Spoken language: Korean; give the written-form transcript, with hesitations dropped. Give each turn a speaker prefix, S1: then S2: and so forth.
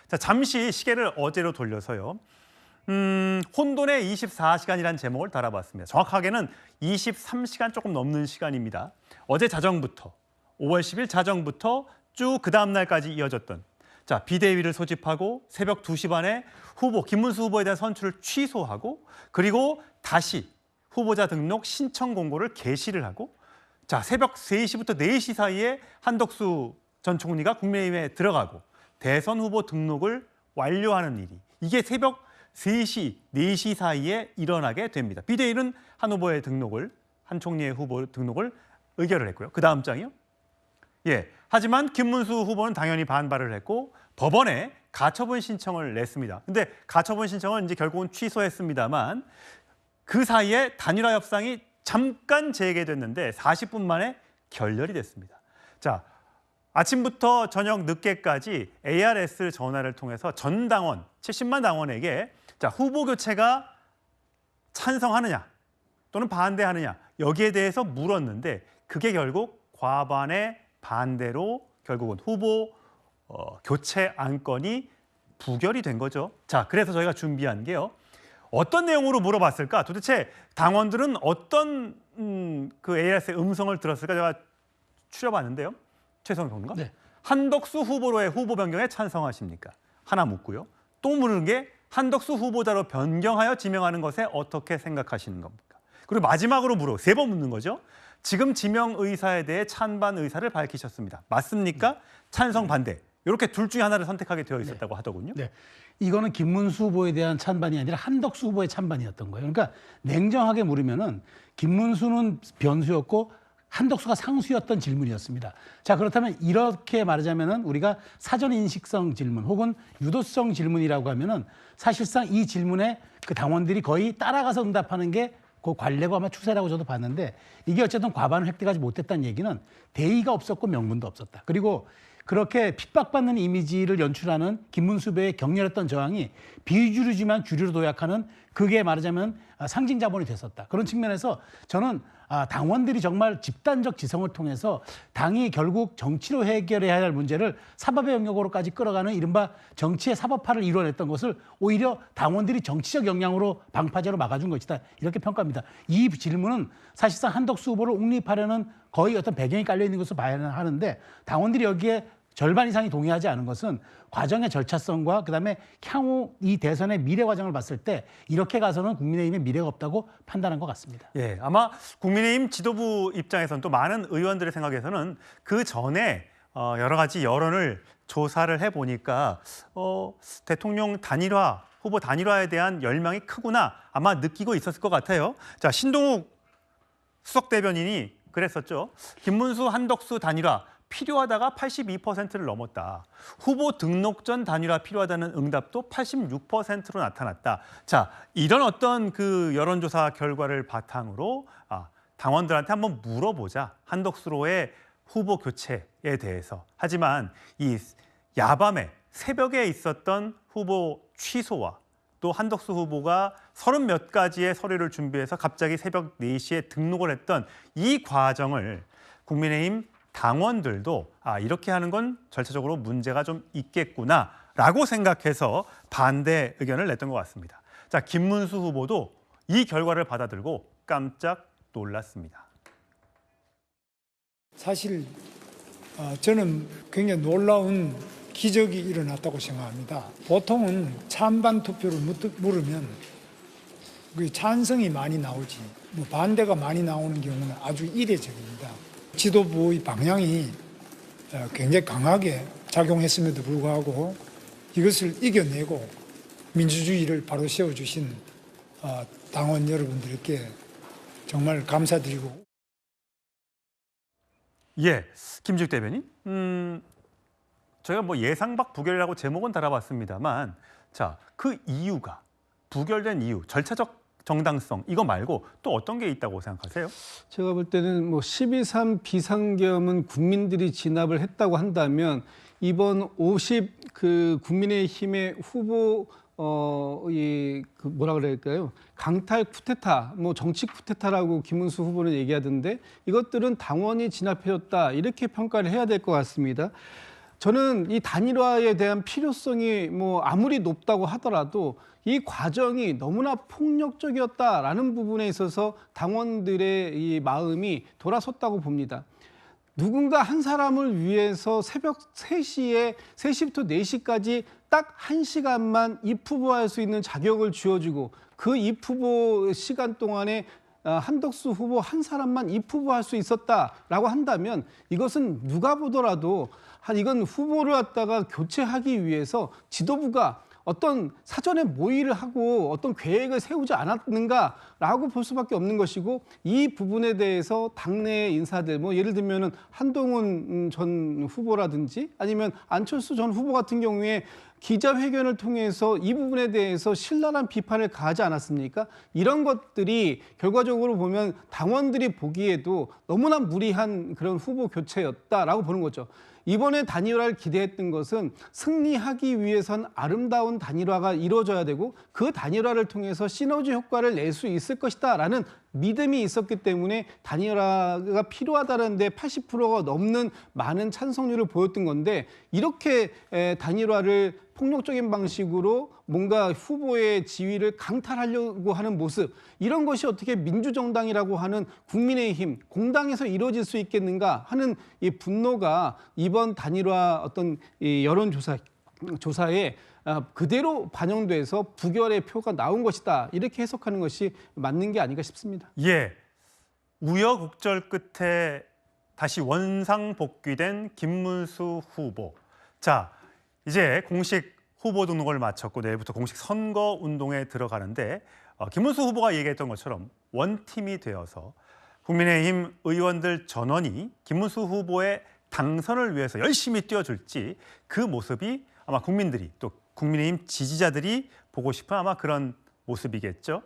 S1: 자, 잠시 시계를 어제로 돌려서요. 혼돈의 24시간이라는 제목을 달아봤습니다. 정확하게는 23시간 조금 넘는 시간입니다. 어제 자정부터 5월 10일 자정부터 쭉 그 다음 날까지 이어졌던 자, 비대위를 소집하고 새벽 2시 반에 김문수 후보에 대한 선출을 취소하고 그리고 다시 후보자 등록 신청 공고를 게시를 하고 자, 새벽 3시부터 4시 사이에 한덕수 전 총리가 국민의힘에 들어가고 대선 후보 등록을 완료하는 일이 이게 새벽 3시, 4시 사이에 일어나게 됩니다. 비대위는 한 후보의 등록을, 한 총리의 후보 등록을 의결을 했고요. 그 다음 장이요. 예. 하지만 김문수 후보는 당연히 반발을 했고 법원에 가처분 신청을 냈습니다. 근데 가처분 신청은 이제 결국은 취소했습니다만 그 사이에 단일화 협상이 잠깐 재개됐는데 40분 만에 결렬이 됐습니다. 자, 아침부터 저녁 늦게까지 ARS 전화를 통해서 전 당원, 70만 당원에게 자, 후보 교체가 찬성하느냐 또는 반대하느냐 여기에 대해서 물었는데 그게 결국 과반의 반대로 결국은 후보 교체 안건이 부결이 된 거죠. 자, 그래서 저희가 준비한 게요. 어떤 내용으로 물어봤을까? 도대체 당원들은 어떤 그 ARS의 음성을 들었을까? 제가 추려봤는데요. 최성 평론가. 네. 한덕수 후보로의 후보 변경에 찬성하십니까? 하나 묻고요. 또 묻는 게 한덕수 후보자로 변경하여 지명하는 것에 어떻게 생각하시는 겁니까? 그리고 마지막으로 세 번 묻는 거죠. 지금 지명 의사에 대해 찬반 의사를 밝히셨습니다. 맞습니까? 찬성, 반대. 이렇게 둘 중에 하나를 선택하게 되어 있었다고 하더군요.
S2: 네. 이거는 김문수 후보에 대한 찬반이 아니라 한덕수 후보의 찬반이었던 거예요. 그러니까 냉정하게 물으면은 김문수는 변수였고 한덕수가 상수였던 질문이었습니다. 자, 그렇다면 이렇게 말하자면은 우리가 사전 인식성 질문 혹은 유도성 질문이라고 하면은 사실상 이 질문에 그 당원들이 거의 따라가서 응답하는 게 그 관례고 아마 추세라고 저도 봤는데 이게 어쨌든 과반을 획득하지 못했다는 얘기는 대의가 없었고 명분도 없었다. 그리고 그렇게 핍박받는 이미지를 연출하는 김문수 후보의 격렬했던 저항이 비주류지만 주류로 도약하는 그게 말하자면 상징 자본이 됐었다. 그런 측면에서 저는 당원들이 정말 집단적 지성을 통해서 당이 결국 정치로 해결해야 할 문제를 사법의 영역으로까지 끌어가는 이른바 정치의 사법화를 이뤄냈던 것을 오히려 당원들이 정치적 역량으로 방파제로 막아준 것이다. 이렇게 평가합니다. 이 질문은 사실상 한덕수 후보를 옹립하려는 거의 어떤 배경이 깔려 있는 것으로 봐야 하는데 당원들이 여기에 절반 이상이 동의하지 않은 것은 과정의 절차성과 그다음에 향후 이 대선의 미래 과정을 봤을 때 이렇게 가서는 국민의힘의 미래가 없다고 판단한 것 같습니다.
S1: 예, 아마 국민의힘 지도부 입장에서는 또 많은 의원들의 생각에서는 그 전에 여러 가지 여론을 조사를 해보니까 대통령 단일화, 후보 단일화에 대한 열망이 크구나 아마 느끼고 있었을 것 같아요. 자, 신동욱 수석 대변인이 그랬었죠. 김문수, 한덕수 단일화 필요하다가 82%를 넘었다. 후보 등록 전 단일화 필요하다는 응답도 86%로 나타났다. 자, 이런 어떤 그 여론조사 결과를 바탕으로 당원들한테 한번 물어보자. 한덕수로의 후보 교체에 대해서. 하지만 이 야밤에 새벽에 있었던 후보 취소와 또 한덕수 후보가 30몇 가지의 서류를 준비해서 갑자기 새벽 4시에 등록을 했던 이 과정을 국민의힘 당원들도 이렇게 하는 건 절차적으로 문제가 좀 있겠구나라고 생각해서 반대 의견을 냈던 것 같습니다. 자, 김문수 후보도 이 결과를 받아들고 깜짝 놀랐습니다.
S3: 사실 저는 굉장히 놀라운 기적이 일어났다고 생각합니다. 보통은 찬반 투표를 물으면 찬성이 많이 나오지 반대가 많이 나오는 경우는 아주 이례적입니다. 지도부의 방향이 굉장히 강하게 작용했음에도 불구하고 이것을 이겨내고 민주주의를 바로 세워주신 당원 여러분들께 정말 감사드리고.
S1: 예, 김주익 대변인. 저희가 뭐 예상 밖 부결이라고 제목은 달아봤습니다만 자, 그 이유가 부결된 이유, 절차적 정당성 이거 말고 또 어떤 게 있다고 생각하세요?
S4: 제가 볼 때는 뭐 12.3 비상계엄은 국민들이 진압을 했다고 한다면 이번 50 그 국민의힘의 후보 그 뭐라 그럴까요? 강탈 쿠데타, 뭐 정치 쿠데타라고 김문수 후보는 얘기하던데 이것들은 당원이 진압해줬다 이렇게 평가를 해야 될 것 같습니다. 저는 이 단일화에 대한 필요성이 뭐 아무리 높다고 하더라도 이 과정이 너무나 폭력적이었다라는 부분에 있어서 당원들의 이 마음이 돌아섰다고 봅니다. 누군가 한 사람을 위해서 새벽 3시부터 4시까지 딱 1시간만 입후보할 수 있는 자격을 쥐어주고 그 입후보 시간 동안에 한덕수 후보 한 사람만 입후보할 수 있었다라고 한다면 이것은 누가 보더라도 이건 후보를 갖다가 교체하기 위해서 지도부가 어떤 사전에 모의를 하고 어떤 계획을 세우지 않았는가라고 볼 수밖에 없는 것이고 이 부분에 대해서 당내 인사들 뭐 예를 들면은 한동훈 전 후보라든지 아니면 안철수 전 후보 같은 경우에 기자회견을 통해서 이 부분에 대해서 신랄한 비판을 가하지 않았습니까? 이런 것들이 결과적으로 보면 당원들이 보기에도 너무나 무리한 그런 후보 교체였다라고 보는 거죠. 이번에 단일화를 기대했던 것은 승리하기 위해선 아름다운 단일화가 이루어져야 되고 그 단일화를 통해서 시너지 효과를 낼 수 있을 것이다라는 믿음이 있었기 때문에 단일화가 필요하다는데 80%가 넘는 많은 찬성률을 보였던 건데 이렇게 단일화를 폭력적인 방식으로 뭔가 후보의 지위를 강탈하려고 하는 모습 이런 것이 어떻게 민주정당이라고 하는 국민의힘 공당에서 이루어질 수 있겠는가 하는 이 분노가 이번 단일화 어떤 이 여론조사에 그대로 반영돼서 부결의 표가 나온 것이다 이렇게 해석하는 것이 맞는 게 아닌가 싶습니다.
S1: 예, 우여곡절 끝에 다시 원상복귀된 김문수 후보. 자, 이제 공식 후보 등록을 마쳤고 내일부터 공식 선거 운동에 들어가는데 김문수 후보가 얘기했던 것처럼 원팀이 되어서 국민의힘 의원들 전원이 김문수 후보의 당선을 위해서 열심히 뛰어줄지 그 모습이 아마 국민들이 또 국민의힘 지지자들이 보고 싶은 아마 그런 모습이겠죠.